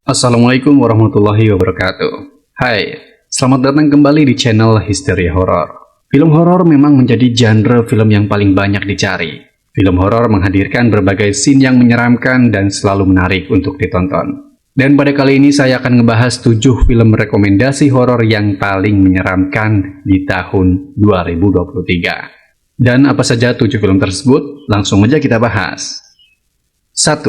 Assalamualaikum warahmatullahi wabarakatuh. Hai, selamat datang kembali di channel Histeria Horor. Film horor memang menjadi genre film yang paling banyak dicari. Film horor menghadirkan berbagai scene yang menyeramkan dan selalu menarik untuk ditonton. Dan pada kali ini saya akan ngebahas 7 film rekomendasi horor yang paling menyeramkan di tahun 2023. Dan apa saja 7 film tersebut? Langsung aja kita bahas. 1.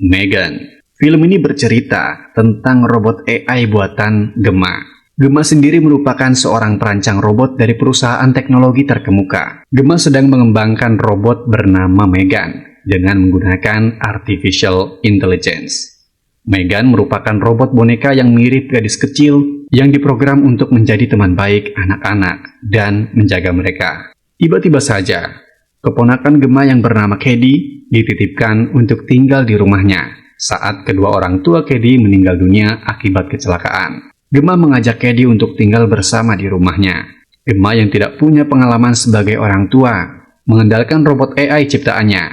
Megan. Film ini bercerita tentang robot AI buatan Gemma. Gemma sendiri merupakan seorang perancang robot dari perusahaan teknologi terkemuka. Gemma sedang mengembangkan robot bernama Megan dengan menggunakan artificial intelligence. Megan merupakan robot boneka yang mirip gadis kecil yang diprogram untuk menjadi teman baik anak-anak dan menjaga mereka. Tiba-tiba saja, keponakan Gemma yang bernama Cady dititipkan untuk tinggal di rumahnya saat kedua orang tua Cady meninggal dunia akibat kecelakaan. Gemma mengajak Cady untuk tinggal bersama di rumahnya. Gemma yang tidak punya pengalaman sebagai orang tua mengandalkan robot AI ciptaannya,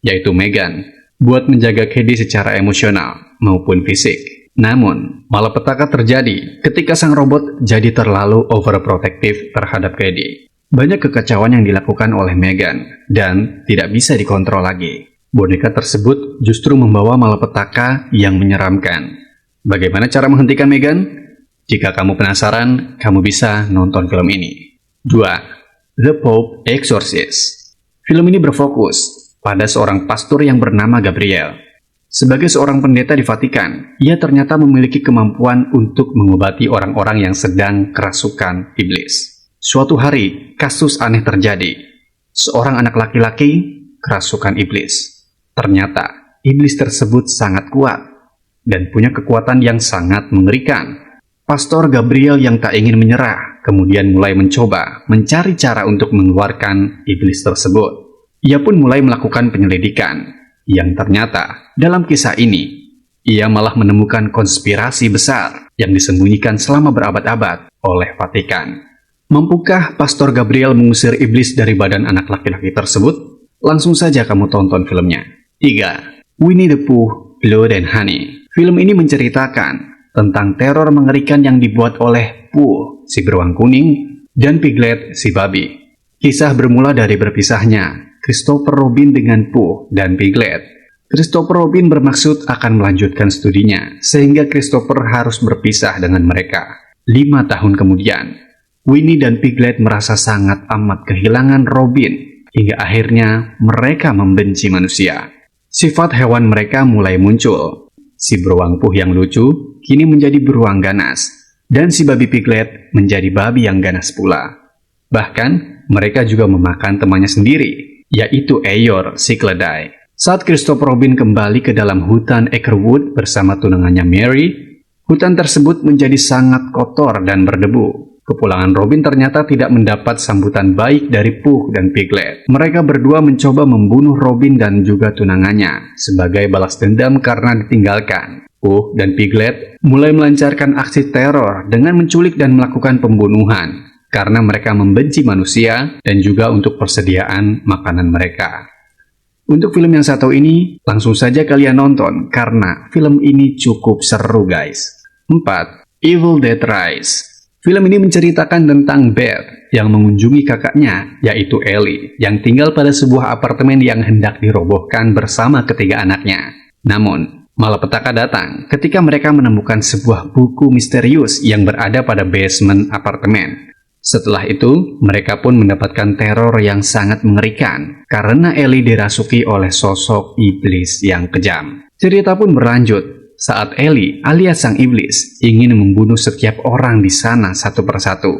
yaitu Megan, buat menjaga Cady secara emosional maupun fisik. Namun, malapetaka terjadi ketika sang robot jadi terlalu overprotective terhadap Cady. Banyak kekacauan yang dilakukan oleh Megan dan tidak bisa dikontrol lagi. Boneka tersebut justru membawa malapetaka yang menyeramkan. Bagaimana cara menghentikan Megan? Jika kamu penasaran, kamu bisa nonton film ini. 2. The Pope Exorcist. Film ini berfokus pada seorang pastor yang bernama Gabriel. Sebagai seorang pendeta di Vatikan, ia ternyata memiliki kemampuan untuk mengobati orang-orang yang sedang kerasukan iblis. Suatu hari, kasus aneh terjadi. Seorang anak laki-laki kerasukan iblis. Ternyata, iblis tersebut sangat kuat dan punya kekuatan yang sangat mengerikan. Pastor Gabriel yang tak ingin menyerah, kemudian mulai mencoba mencari cara untuk mengeluarkan iblis tersebut. Ia pun mulai melakukan penyelidikan, yang ternyata dalam kisah ini, ia malah menemukan konspirasi besar yang disembunyikan selama berabad-abad oleh Vatikan. Mampukah Pastor Gabriel mengusir iblis dari badan anak laki-laki tersebut? Langsung saja kamu tonton filmnya. 3. Winnie the Pooh, Blood and Honey. Film ini menceritakan tentang teror mengerikan yang dibuat oleh Pooh, si beruang kuning, dan Piglet, si babi. Kisah bermula dari berpisahnya Christopher Robin dengan Pooh dan Piglet. Christopher Robin bermaksud akan melanjutkan studinya, sehingga Christopher harus berpisah dengan mereka. 5 tahun kemudian, Winnie dan Piglet merasa sangat amat kehilangan Robin, hingga akhirnya mereka membenci manusia. Sifat hewan mereka mulai muncul. Si beruang Pooh yang lucu kini menjadi beruang ganas, dan si babi Piglet menjadi babi yang ganas pula. Bahkan, mereka juga memakan temannya sendiri, yaitu Eeyore, si keledai. Saat Christopher Robin kembali ke dalam hutan Acrewood bersama tunangannya Mary, hutan tersebut menjadi sangat kotor dan berdebu. Kepulangan Robin ternyata tidak mendapat sambutan baik dari Pooh dan Piglet. Mereka berdua mencoba membunuh Robin dan juga tunangannya sebagai balas dendam karena ditinggalkan. Pooh dan Piglet mulai melancarkan aksi teror dengan menculik dan melakukan pembunuhan karena mereka membenci manusia dan juga untuk persediaan makanan mereka. Untuk film yang satu ini, langsung saja kalian nonton karena film ini cukup seru guys. 4. Evil Dead Rise. Film ini menceritakan tentang Beth yang mengunjungi kakaknya, yaitu Ellie, yang tinggal pada sebuah apartemen yang hendak dirobohkan bersama ketiga anaknya. Namun, malapetaka datang ketika mereka menemukan sebuah buku misterius yang berada pada basement apartemen. Setelah itu, mereka pun mendapatkan teror yang sangat mengerikan karena Ellie dirasuki oleh sosok iblis yang kejam. Cerita pun berlanjut saat Ellie alias sang iblis ingin membunuh setiap orang di sana satu persatu,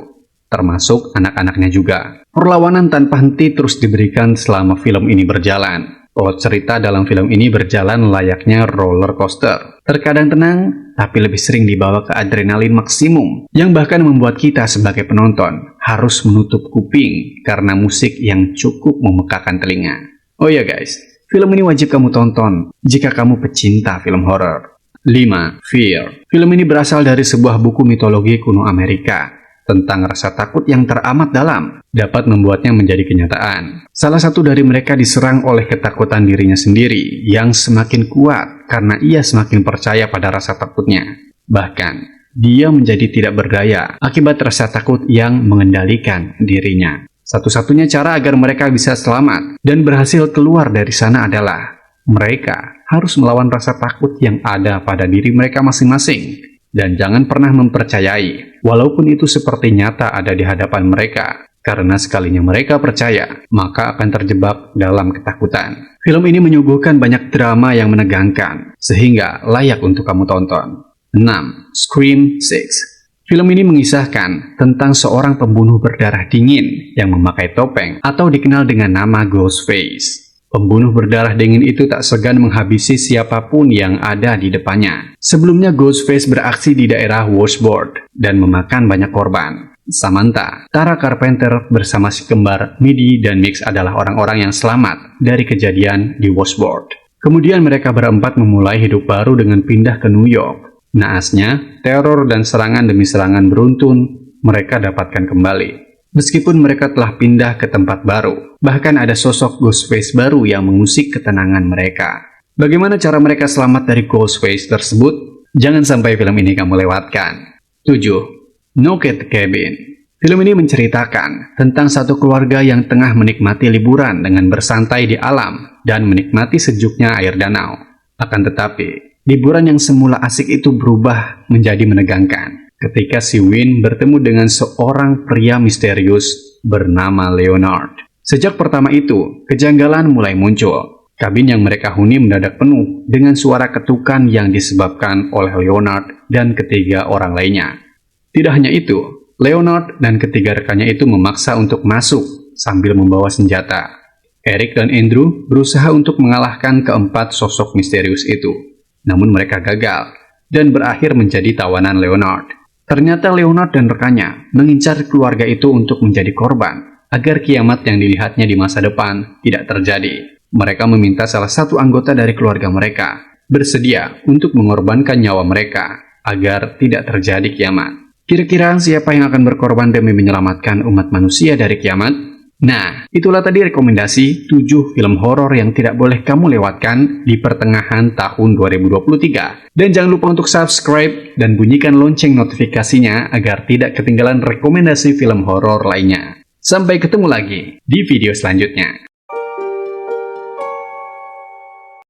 termasuk anak-anaknya juga. Perlawanan tanpa henti terus diberikan selama film ini berjalan. Plot cerita dalam film ini berjalan layaknya roller coaster. Terkadang tenang, tapi lebih sering dibawa ke adrenalin maksimum, yang bahkan membuat kita sebagai penonton harus menutup kuping karena musik yang cukup memekakan telinga. Oh ya guys, film ini wajib kamu tonton jika kamu pecinta film horor. 5. Fear. Film ini berasal dari sebuah buku mitologi kuno Amerika tentang rasa takut yang teramat dalam dapat membuatnya menjadi kenyataan. Salah satu dari mereka diserang oleh ketakutan dirinya sendiri yang semakin kuat karena ia semakin percaya pada rasa takutnya. Bahkan, dia menjadi tidak berdaya akibat rasa takut yang mengendalikan dirinya. Satu-satunya cara agar mereka bisa selamat dan berhasil keluar dari sana adalah mereka harus melawan rasa takut yang ada pada diri mereka masing-masing. Dan jangan pernah mempercayai, walaupun itu seperti nyata ada di hadapan mereka. Karena sekalinya mereka percaya, maka akan terjebak dalam ketakutan. Film ini menyuguhkan banyak drama yang menegangkan, sehingga layak untuk kamu tonton. 6. Scream 6. Film ini mengisahkan tentang seorang pembunuh berdarah dingin yang memakai topeng atau dikenal dengan nama Ghostface. Pembunuh berdarah dingin itu tak segan menghabisi siapapun yang ada di depannya. Sebelumnya Ghostface beraksi di daerah Washboard dan memakan banyak korban. Samantha, Tara Carpenter bersama si kembar Midi dan Mix adalah orang-orang yang selamat dari kejadian di Washboard. Kemudian mereka berempat memulai hidup baru dengan pindah ke New York. Naasnya, teror dan serangan demi serangan beruntun mereka dapatkan kembali. Meskipun mereka telah pindah ke tempat baru, bahkan ada sosok Ghostface baru yang mengusik ketenangan mereka. Bagaimana cara mereka selamat dari Ghostface tersebut? Jangan sampai film ini kamu lewatkan. 7. Knock at the Cabin. Film ini menceritakan tentang satu keluarga yang tengah menikmati liburan dengan bersantai di alam dan menikmati sejuknya air danau. Akan tetapi, liburan yang semula asik itu berubah menjadi menegangkan ketika si Win bertemu dengan seorang pria misterius bernama Leonard. Sejak pertama itu, kejanggalan mulai muncul. Kabin yang mereka huni mendadak penuh dengan suara ketukan yang disebabkan oleh Leonard dan ketiga orang lainnya. Tidak hanya itu, Leonard dan ketiga rekannya itu memaksa untuk masuk sambil membawa senjata. Eric dan Andrew berusaha untuk mengalahkan keempat sosok misterius itu. Namun mereka gagal dan berakhir menjadi tawanan Leonard. Ternyata Leonard dan rekannya mengincar keluarga itu untuk menjadi korban, agar kiamat yang dilihatnya di masa depan tidak terjadi. Mereka meminta salah satu anggota dari keluarga mereka bersedia untuk mengorbankan nyawa mereka, agar tidak terjadi kiamat. Kira-kira siapa yang akan berkorban demi menyelamatkan umat manusia dari kiamat? Nah, itulah tadi rekomendasi 7 film horor yang tidak boleh kamu lewatkan di pertengahan tahun 2023. Dan jangan lupa untuk subscribe dan bunyikan lonceng notifikasinya agar tidak ketinggalan rekomendasi film horor lainnya. Sampai ketemu lagi di video selanjutnya.